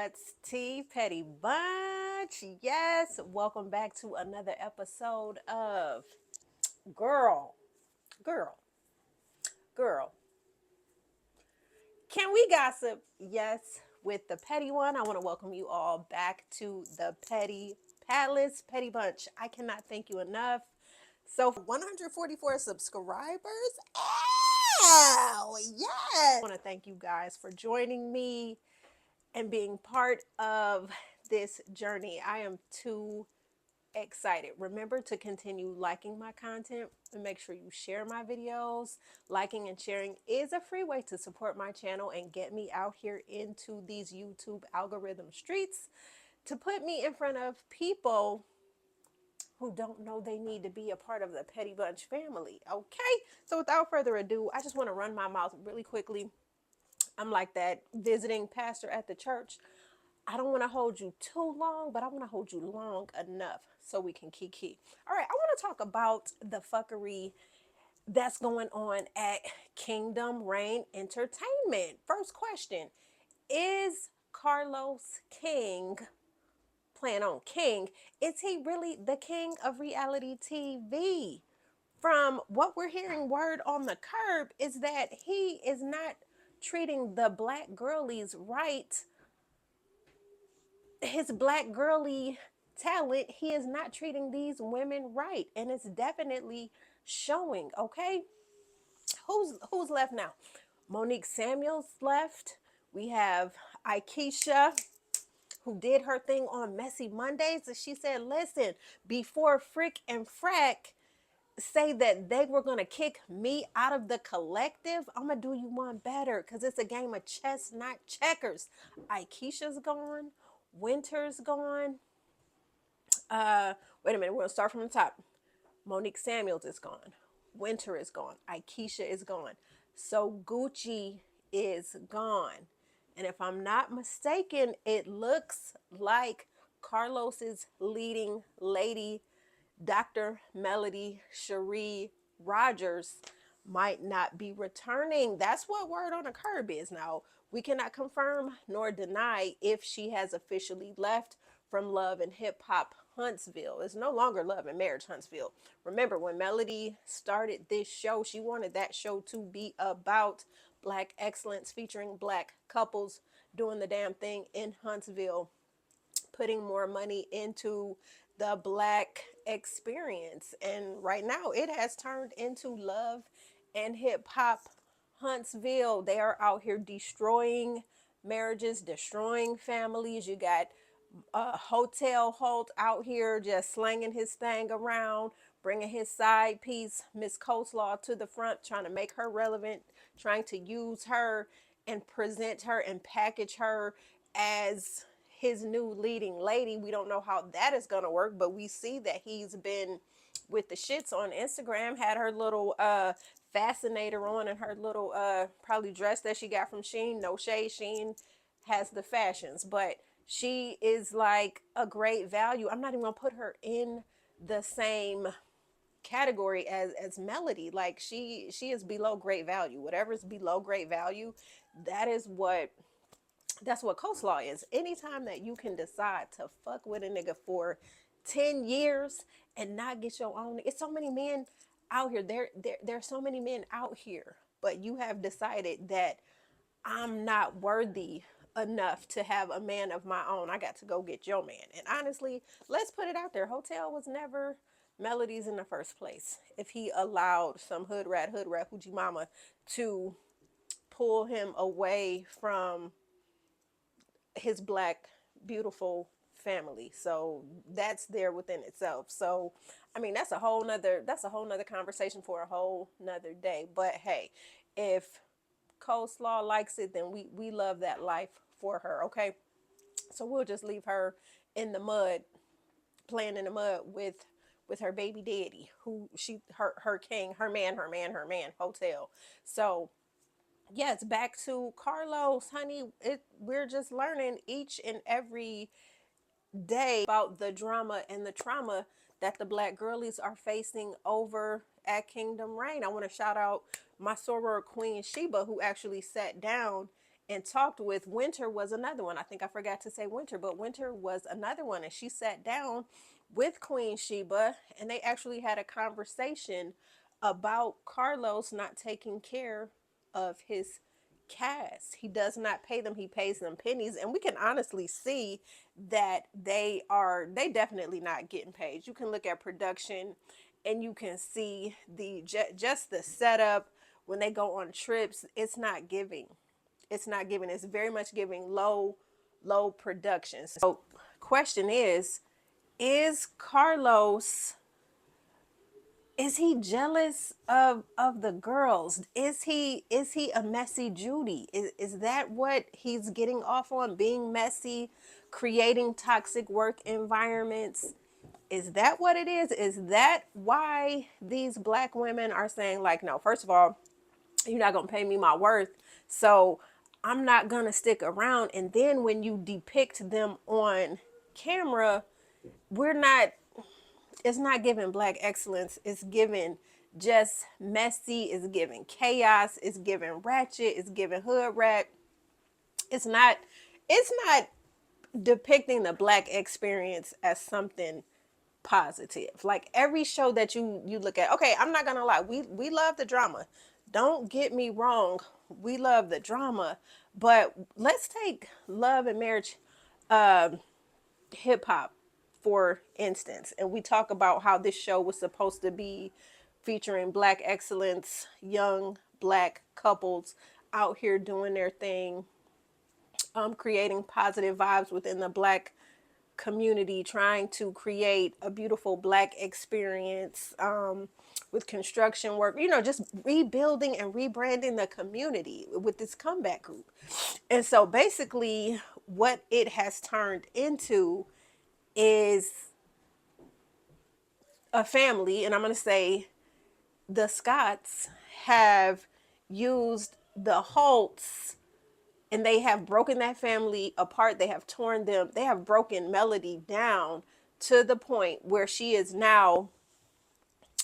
That's T Petty Bunch. Yes, welcome back to another episode of Girl, Girl, Girl. Can we gossip? Yes, with the Petty one. I want to welcome you all back to the Petty Palace, Petty Bunch. I cannot thank you enough. So, 144 subscribers. Ow! Yes! I want to thank you guys for joining me and being part of this journey. I am too excited. Remember to continue liking my content and make sure you share my videos. Liking and sharing is a free way to support my channel and get me out here into these YouTube algorithm streets to put me in front of people who don't know they need to be a part of the Petty Bunch family. Okay, so without further ado, I just want to run my mouth really quickly. I'm like that visiting pastor at the church. I don't want to hold you too long, but I want to hold you long enough so we can kiki. All right, I want to talk about the fuckery that's going on at Kingdom Reign Entertainment. First question, is Carlos King, playing on King, is he really the king of reality TV? From what we're hearing, word on the curb is that he is not treating the black girlies right. His black girly talent, he is not treating these women right, and it's definitely showing. Okay, who's left now? Monique Samuels left. We have Aikisha, who did her thing on Messy Mondays, and she said, listen, before Frick and Frack say that they were gonna kick me out of the collective, I'm gonna do you one better, because it's a game of chess, not checkers. Aikisha's gone, Winter's gone. Wait a minute, we're gonna start from the top. Monique Samuels is gone. Winter is gone. Aikisha is gone. So Gucci is gone. And if I'm not mistaken, it looks like Carlos's leading lady, Dr. Melody Cherie Rogers, might not be returning. That's what word on the curb is. Now, we cannot confirm nor deny if she has officially left from Love and Hip Hop Huntsville. It's no longer Love and Marriage Huntsville. Remember, when Melody started this show, she wanted that show to be about black excellence, featuring black couples doing the damn thing in Huntsville, putting more money into the black experience. And right now it has turned into Love and Hip Hop Huntsville. They are out here destroying marriages, destroying families. You got Hotel Holt out here just slanging his thing around, bringing his side piece, Miss Coleslaw, to the front, trying to make her relevant, trying to use her and present her and package her as his new leading lady. We don't know how that is going to work, but we see that he's been with the shits on Instagram, had her little fascinator on and her little probably dress that she got from Sheen. No shade, Sheen has the fashions, but she is like a great value. I'm not even gonna put her in the same category as Melody. Like she is below great value. Whatever is below great value, that is what that's what coleslaw is. Anytime that you can decide to fuck with a nigga for 10 years and not get your own, it's so many men out here. There's so many men out here, but you have decided that I'm not worthy enough to have a man of my own. I got to go get your man. And honestly, let's put it out there. Hotel was never Melody's in the first place. If he allowed some hood rat, hoochie mama to pull him away from his black, beautiful family. So that's there within itself. So, I mean, that's a whole nother conversation for a whole nother day. But hey, if Coleslaw likes it, then we love that life for her. Okay, so we'll just leave her in the mud, playing in the mud with her baby daddy, who her king, her man, Hotel. So yeah, it's back to Carlos, honey. We're just learning each and every day about the drama and the trauma that the black girlies are facing over at Kingdom Reign. I want to shout out my soror queen Sheba, who actually sat down and talked with. Winter was another one. I think I forgot to say Winter, but Winter was another one. And she sat down with Queen Sheba and they actually had a conversation about Carlos not taking care of his cast. He does not pay them, he pays them pennies. And we can honestly see that they definitely not getting paid. You can look at production and you can see the just the setup when they go on trips. It's not giving. It's not giving. It's very much giving low production. So question is Carlos, is he jealous of the girls? Is he a messy Judy? Is that what he's getting off on, being messy, creating toxic work environments? Is that what it is? Is that why these black women are saying, like, no, first of all, you're not going to pay me my worth, so I'm not going to stick around. And then when you depict them on camera, we're not, it's not giving black excellence. It's giving just messy. It's giving chaos. It's giving ratchet. It's giving hood rat. It's not depicting the black experience as something positive. Like every show that you look at, okay, I'm not gonna lie, we love the drama. Don't get me wrong, we love the drama, but let's take Love and Marriage, hip hop, for instance, and we talk about how this show was supposed to be featuring black excellence, young black couples out here doing their thing, creating positive vibes within the black community, trying to create a beautiful black experience, with construction work, just rebuilding and rebranding the community with this comeback group. And so basically what it has turned into is a family, and I'm going to say the Scotts have used the Holtz, and they have broken that family apart. They have torn them. They have broken Melody down to the point where she is now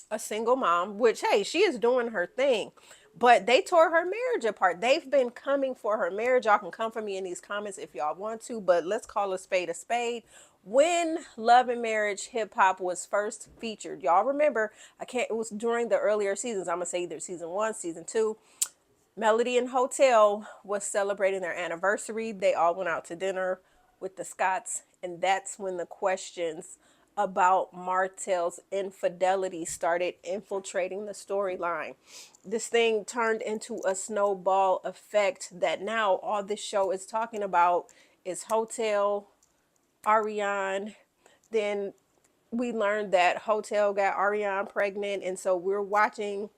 a single mom, which, hey, she is doing her thing. But they tore her marriage apart. They've been coming for her marriage. Y'all can come for me in these comments if y'all want to, but let's call a spade a spade. When Love and Marriage Hip Hop was first featured, y'all remember, it was during the earlier seasons. I'm going to say either season 1, season 2. Melody and Hotel was celebrating their anniversary. They all went out to dinner with the Scotts, and that's when the questions about Martel's infidelity started infiltrating the storyline. This thing turned into a snowball effect that now all this show is talking about is Hotel, Arian. Then we learned that Hotel got Arian pregnant, and so we're watching.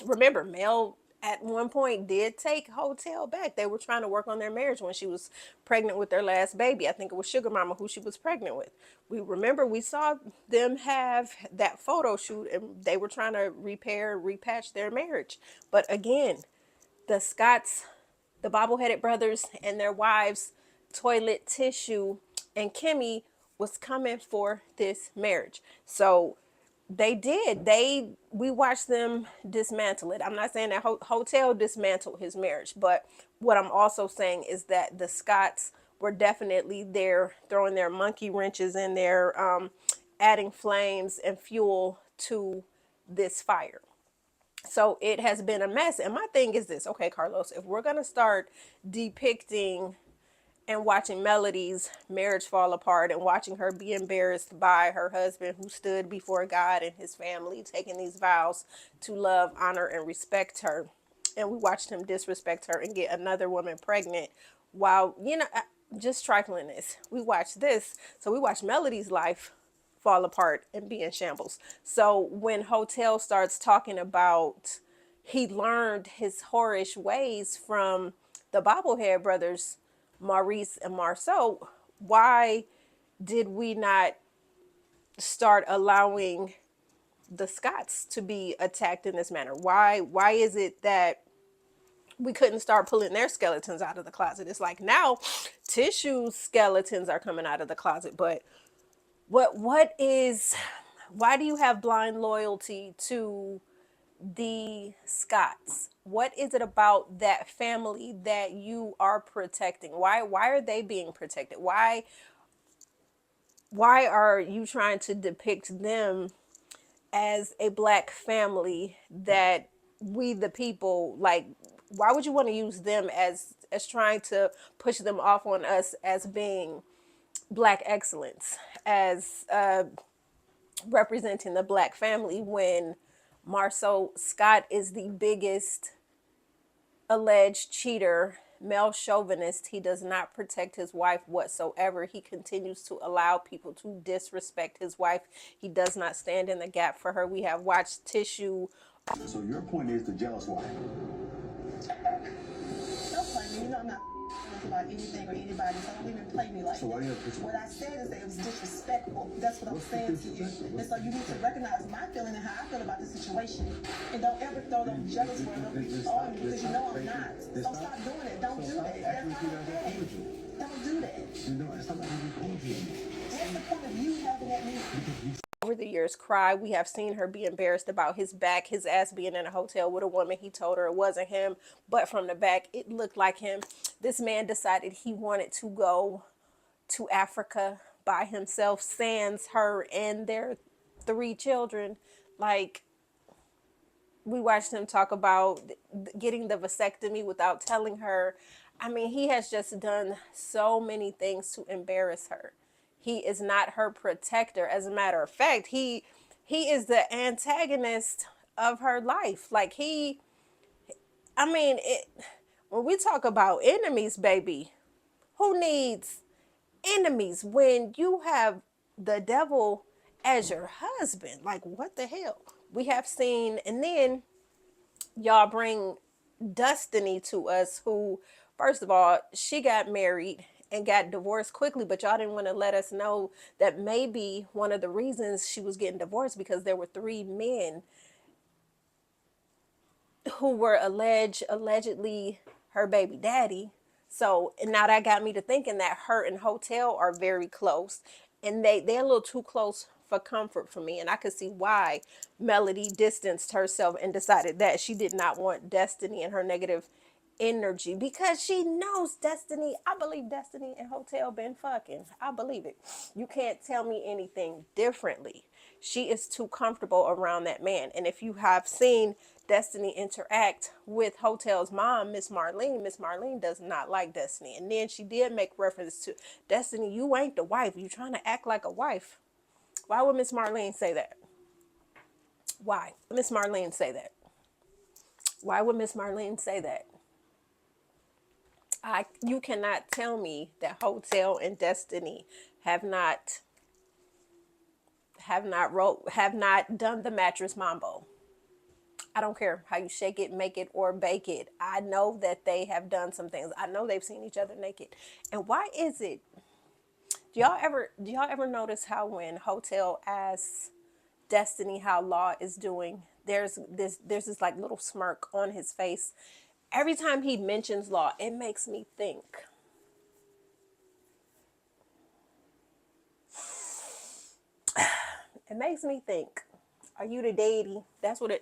Remember, Mel at one point did take Hotel back. They were trying to work on their marriage when she was pregnant with their last baby. I think it was Sugar Mama who she was pregnant with. We saw them have that photo shoot and they were trying to repatch their marriage. But again, the Scotts, the bobbleheaded brothers and their wives, Toilet Tissue and Kimmy, was coming for this marriage. So we watched them dismantle it. I'm not saying that Hotel dismantled his marriage, but what I'm also saying is that the Scotts were definitely there throwing their monkey wrenches in there, adding flames and fuel to this fire. So it has been a mess. And my thing is this, okay, Carlos, if we're going to start depicting and watching Melody's marriage fall apart and watching her be embarrassed by her husband who stood before God and his family, taking these vows to love, honor, and respect her. And we watched him disrespect her and get another woman pregnant while, just trifling this. We watched this. So we watched Melody's life fall apart and be in shambles. So when Hotel starts talking about he learned his whorish ways from the bobblehead brothers, Maurice and Marcel, why did we not start allowing the Scotts to be attacked in this manner? Why is it that we couldn't start pulling their skeletons out of the closet? It's like now Tissue skeletons are coming out of the closet, but why do you have blind loyalty to the Scotts? What is it about that family that you are protecting? Why are they being protected? Why are you trying to depict them as a black family that we the people, like, why would you want to use them as trying to push them off on us as being black excellence, as representing the black family, when Marcel Scott is the biggest alleged cheater, male chauvinist? He does not protect his wife whatsoever. He continues to allow people to disrespect his wife. He does not stand in the gap for her. We have watched Tissue. So your point is the jealous wife. Don't play me. You know I'm not about anything or anybody, so don't even play me like So why do you have to? What I said is that it was disrespectful. That's what I'm saying to you. And so you need to recognize my feeling and how I feel about the situation. And don't ever throw those jealous words on me because you know I'm not. Don't stop doing it. Don't do that. That's not okay. Don't do that. No, that's not what you told you. What's the point of you having that meeting? Over the years, cry. We have seen her be embarrassed about his back, his ass being in a hotel with a woman. He told her it wasn't him, but from the back, it looked like him. This man decided he wanted to go to Africa by himself, sans her and their 3 children. Like, we watched him talk about getting the vasectomy without telling her. I mean, he has just done so many things to embarrass her. He is not her protector. As a matter of fact, he is the antagonist of her life. Like, when we talk about enemies, baby, who needs enemies when you have the devil as your husband? Like, what the hell? We have seen, and then y'all bring Destiny to us, who, first of all, she got married and got divorced quickly, but y'all didn't want to let us know that maybe one of the reasons she was getting divorced because there were 3 men who were allegedly her baby daddy. So, and now that got me to thinking that her and Hotel are very close, and they're a little too close for comfort for me. And I could see why Melody distanced herself and decided that she did not want Destiny and her negative energy, because she knows Destiny. I believe Destiny and Hotel been fucking. I believe it. You can't tell me anything differently. She is too comfortable around that man. And if you have seen Destiny interact with Hotel's mom, Miss Marlene does not like Destiny. And then she did make reference to, Destiny, you ain't the wife. You trying to act like a wife. Why would Miss Marlene say that? Why? Miss Marlene say that? Why would Miss Marlene say that? You cannot tell me that Hotel and Destiny have not done the mattress mambo. I don't care how you shake it, make it, or bake it. I know that they have done some things. I know they've seen each other naked. And why is it? Do y'all ever notice how when Hotel asks Destiny how Law is doing, there's this like little smirk on his face. Every time he mentions Law, it makes me think. It makes me think, are you the deity? That's what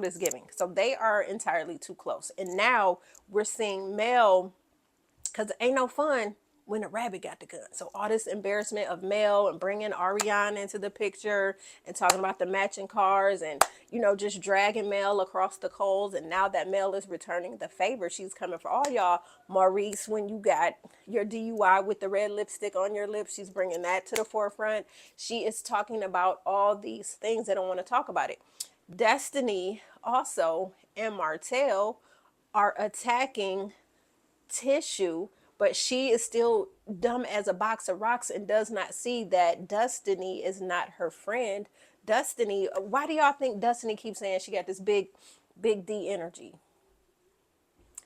it's giving. So they are entirely too close. And now we're seeing Mel, because it ain't no fun when a rabbit got the gun. So all this embarrassment of Mel and bringing Arian into the picture and talking about the matching cars and, just dragging Mel across the coals. And now that Mel is returning the favor, she's coming for all y'all. Maurice, when you got your DUI with the red lipstick on your lips, she's bringing that to the forefront. She is talking about all these things. They don't want to talk about it. Destiny also and Martell are attacking Tissue, but she is still dumb as a box of rocks and does not see that Destiny is not her friend. Destiny, why do y'all think Destiny keeps saying she got this big D energy?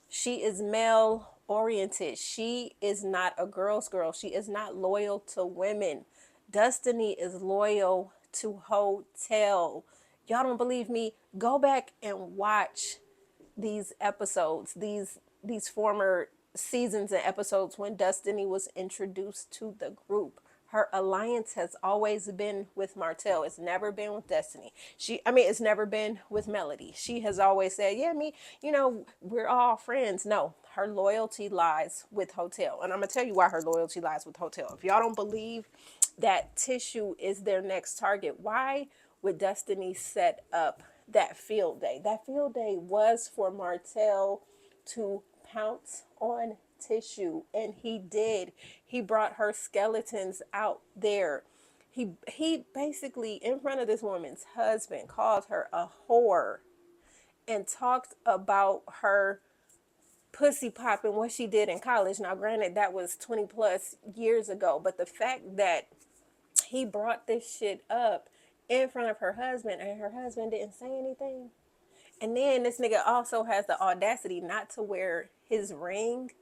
She is male oriented. She is not a girl's girl. She is not loyal to women. Destiny is loyal to Hotel. Y'all don't believe me? Go back and watch these episodes, these former seasons and episodes when Destiny was introduced to the group. her alliance has always been with Martell. It's never been with Destiny. It's never been with Melody. She has always said, yeah, we're all friends. No, her loyalty lies with Hotel. And I'm going to tell you why her loyalty lies with Hotel. If y'all don't believe that Tissue is their next target, why would Destiny set up that field day? That field day was for Martell to pounce on Tissue, and he did. He brought her skeletons out there. He basically, in front of this woman's husband, called her a whore and talked about her pussy pop and what she did in college. Now, granted, that was 20 plus years ago, but the fact that he brought this shit up in front of her husband and her husband didn't say anything. And then this nigga also has the audacity not to wear his ring.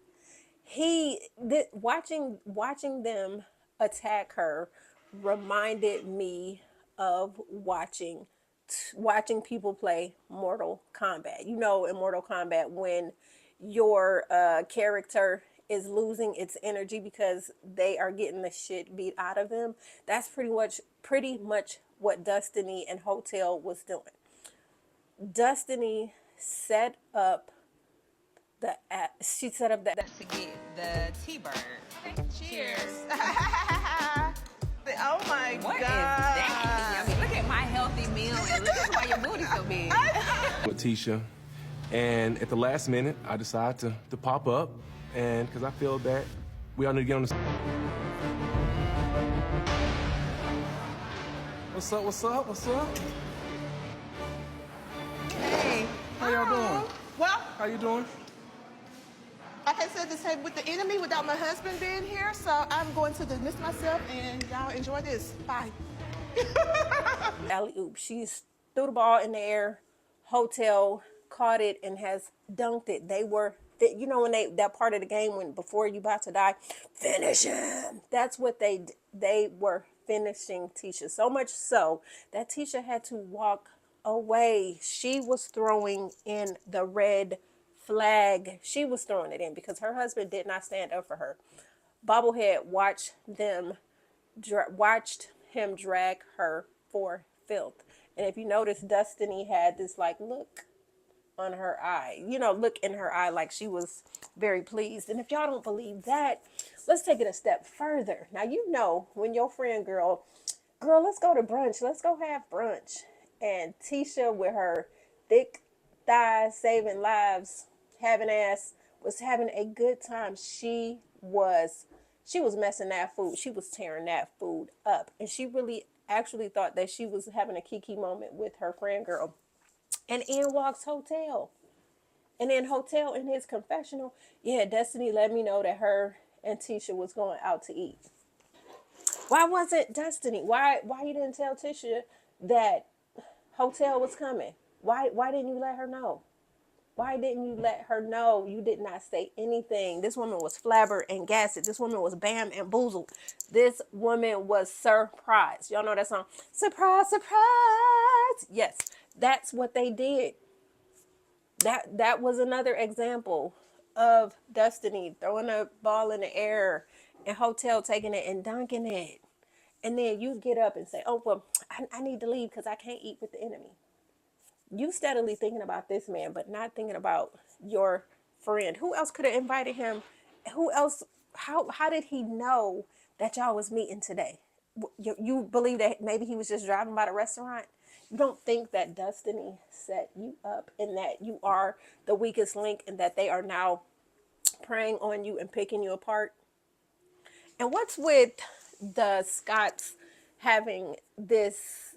Watching them attack her reminded me of watching people play Mortal Kombat. You know, in Mortal Kombat, when your character is losing its energy because they are getting the shit beat out of them. That's pretty much what Destiny and Hotel was doing. Destiny set up the to get the T-bird. Okay, cheers. Oh my God. What is that? I mean, look at my healthy meal and look at why your booty's so big. With Tisha, and at the last minute, I decided to pop up, and because I feel that we all need to get on the. What's up? What's up? What's up? Hey, How y'all doing? well, How you doing? like I said, this had with the enemy without my husband being here, so I'm going to dismiss myself, and y'all enjoy this. Bye. alley-oop. She's threw the ball in the air. Hotel caught it and has dunked it. They were, when that part of the game when before you about to die, finish him. That's what they were finishing Tisha. So much so that Tisha had to walk away. She was throwing in the red flag. She was throwing it in because her husband did not stand up for her. Bobblehead watched him drag her for filth. And if you notice, Destiny had this look on her eye, look in her eye, like she was very pleased. And if y'all don't believe that, let's take it a step further. Now, when your friend girl, let's go to brunch. Let's go have brunch. And Tisha, with her thick thighs, saving lives, having ass, was having a good time. She was messing that food. She was tearing that food up. And she really actually thought that she was having a kiki moment with her friend girl. And in walks Hotel. And then Hotel in his confessional, Destiny let me know that her and Tisha was going out to eat. Why wasn't Destiny? Why you didn't tell Tisha that Hotel was coming? Why didn't you let her know? Why didn't you let her know? You did not say anything. This woman was flabbergasted. This woman was bam and boozled. This woman was surprised. Y'all know that song? Surprise, surprise. Yes, that's what they did. That was another example of Destiny throwing a ball in the air and Hotel taking it and dunking it. And then you get up and say, oh, well, I need to leave because I can't eat with the enemy. You steadily thinking about this man, but not thinking about your friend. Who else could have invited him? Who else? How did he know that y'all was meeting today? You believe that maybe he was just driving by the restaurant? You don't think that Destiny set you up and that you are the weakest link and that they are now preying on you and picking you apart? And what's with the Scotts having this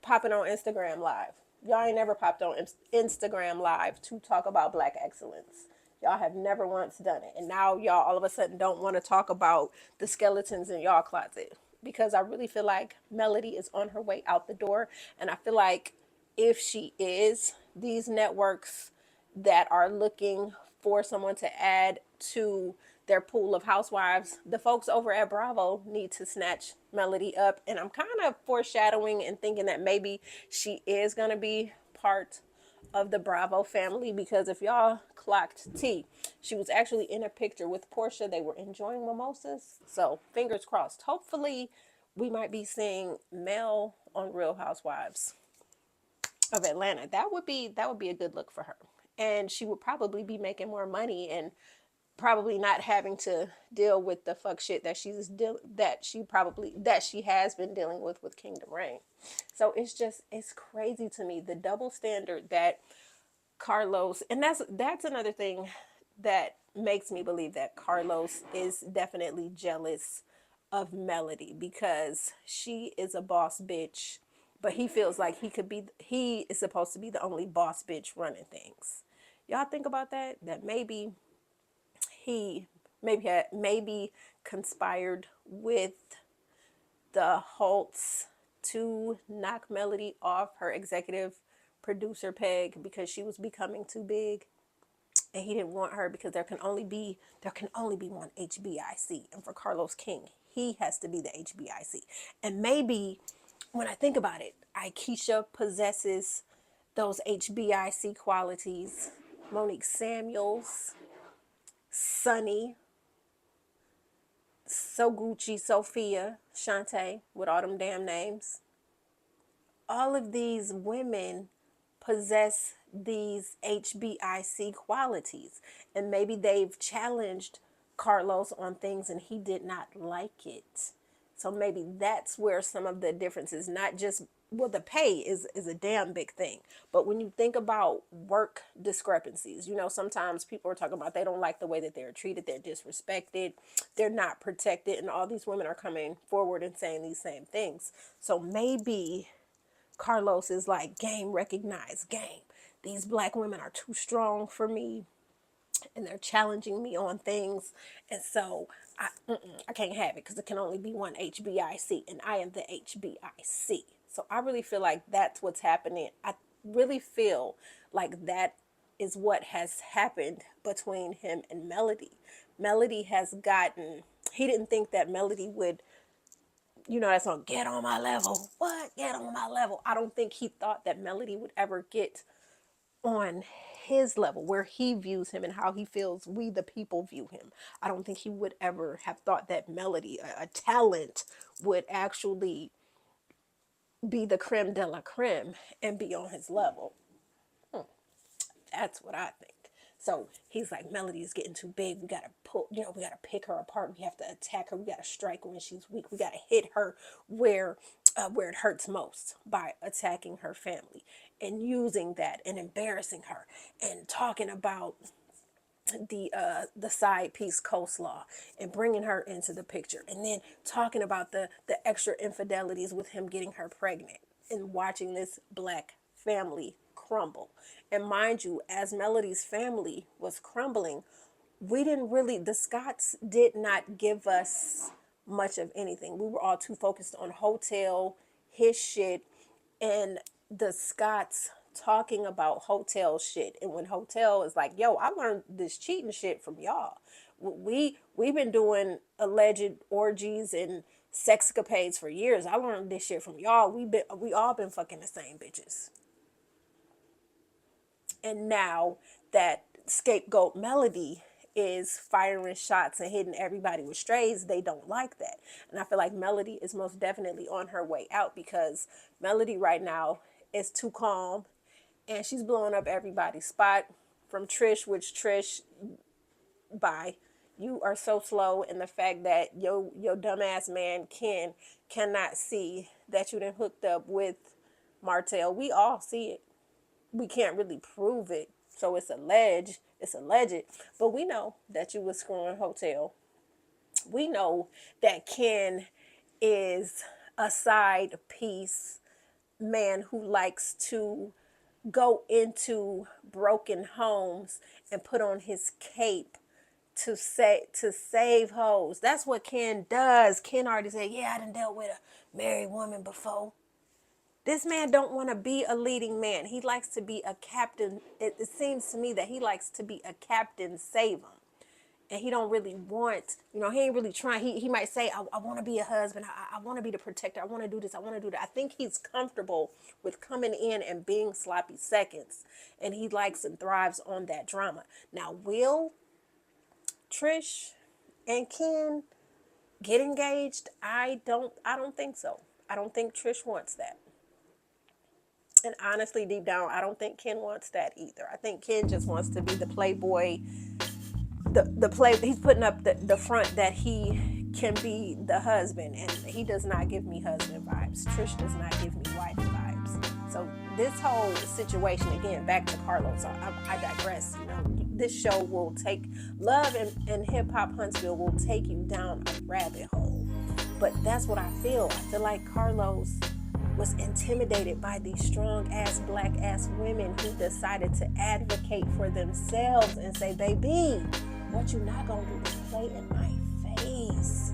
popping on Instagram Live? Y'all ain't never popped on Instagram Live to talk about Black excellence. Y'all have never once done it. And now y'all all of a sudden don't want to talk about the skeletons in y'all closet. Because I really feel like Melody is on her way out the door. And I feel like if she is, these networks that are looking for someone to add to their pool of housewives, the folks over at Bravo need to snatch Melody up. And I'm kind of foreshadowing and thinking that maybe she is going to be part of the Bravo family, because if y'all clocked T, she was actually in a picture with Portia. They were enjoying mimosas. So fingers crossed. Hopefully we might be seeing Mel on Real Housewives of Atlanta. That would be a good look for her. And she would probably be making more money and probably not having to deal with the fuck shit that she has been dealing with Kingdom Reign. So it's crazy to me, the double standard that Carlos, and that's another thing that makes me believe that Carlos is definitely jealous of Melody, because she is a boss bitch, but he feels like he is supposed to be the only boss bitch running things. Y'all think about that? That he maybe conspired with the Holtz to knock Melody off her executive producer peg because she was becoming too big, and he didn't want her because there can only be one HBIC, and for Carlos King, he has to be the HBIC. And maybe when I think about it, Aikisha possesses those HBIC qualities. Monique Samuels, Sunny, So Gucci, Sophia, Shantae, with all them damn names. All of these women possess these HBIC qualities. And maybe they've challenged Carlos on things and he did not like it. So maybe that's where some of the differences, not just, well, the pay is a damn big thing. But when you think about work discrepancies, sometimes people are talking about they don't like the way that they're treated, they're disrespected, they're not protected, and all these women are coming forward and saying these same things. So maybe Carlos is like, game recognized, game. These black women are too strong for me, and they're challenging me on things, and so I can't have it because it can only be one HBIC, and I am the HBIC. So I really feel like that's what's happening. I really feel like that is what has happened between him and Melody. Melody has gotten, he didn't think that Melody would, that song, Get On My Level. What? Get on my level. I don't think he thought that Melody would ever get on his level, where he views him and how he feels we the people view him. I don't think he would ever have thought that Melody, a talent, would actually be the creme de la creme and be on his level. That's what I think. So he's like, Melody is getting too big. We gotta we gotta pick her apart. We have to attack her. We gotta strike her when she's weak. We gotta hit her where it hurts most, by attacking her family and using that and embarrassing her and talking about the side piece coleslaw and bringing her into the picture, and then talking about the extra infidelities with him getting her pregnant, and watching this black family crumble. And mind you, as Melody's family was crumbling, the Scotts did not give us much of anything. We were all too focused on Hotel, his shit, and the Scotts talking about Hotel shit. And when Hotel is like, yo, I learned this cheating shit from y'all. We've been doing alleged orgies and sexcapades for years. I learned this shit from y'all. We all been fucking the same bitches. And now that scapegoat Melody is firing shots and hitting everybody with strays, they don't like that. And I feel like Melody is most definitely on her way out, because Melody right now is too calm and she's blowing up everybody's spot, from Trish, which Trish, bye. You are so slow, and the fact that your dumbass man cannot see that you done hooked up with Martell. We all see it. We can't really prove it, so it's alleged, but we know that you was screwing Hotel. We know that Ken is a side piece man who likes to go into broken homes and put on his cape to save hoes. That's what Ken does. Ken already said, yeah, I done dealt with a married woman before. This man don't want to be a leading man. He likes to be a captain. It seems to me that he likes to be a captain save him. and he don't really want, you know, he ain't really trying. He might say, I want to be a husband. I want to be the protector. I want to do this. I want to do that. I think he's comfortable with coming in and being sloppy seconds. And he likes and thrives on that drama. Now, will Trish and Ken get engaged? I don't think so. I don't think Trish wants that. And honestly, deep down, I don't think Ken wants that either. I think Ken just wants to be the playboy. He's putting up the front that he can be the husband, and he does not give me husband vibes. Trish does not give me wife vibes. So this whole situation, again, back to Carlos, I digress. You know, this show will take Love and Hip Hop Huntsville will take you down a rabbit hole. But that's what I feel. I feel like Carlos was intimidated by these strong ass black ass women who decided to advocate for themselves and say, baby, what you not gonna do is play in my face.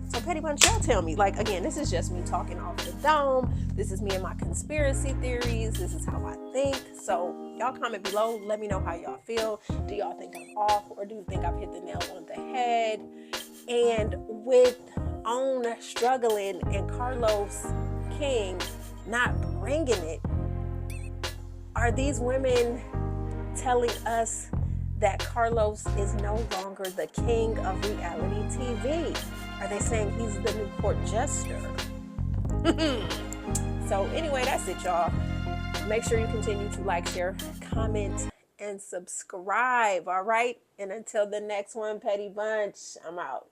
So Petty Bunch, y'all tell me, like, again, this is just me talking off the dome. This is me and my conspiracy theories. This is how I think. So y'all comment below. Let me know how y'all feel. Do y'all think I'm off, or do you think I've hit the nail on the head? And with Own struggling and Carlos King not bringing it, are these women telling us that Carlos is no longer the king of reality TV? Are they saying he's the new court jester? So anyway, that's it, y'all. Make sure you continue to like, share, comment, and subscribe, all right? And until the next one, Petty Bunch, I'm out.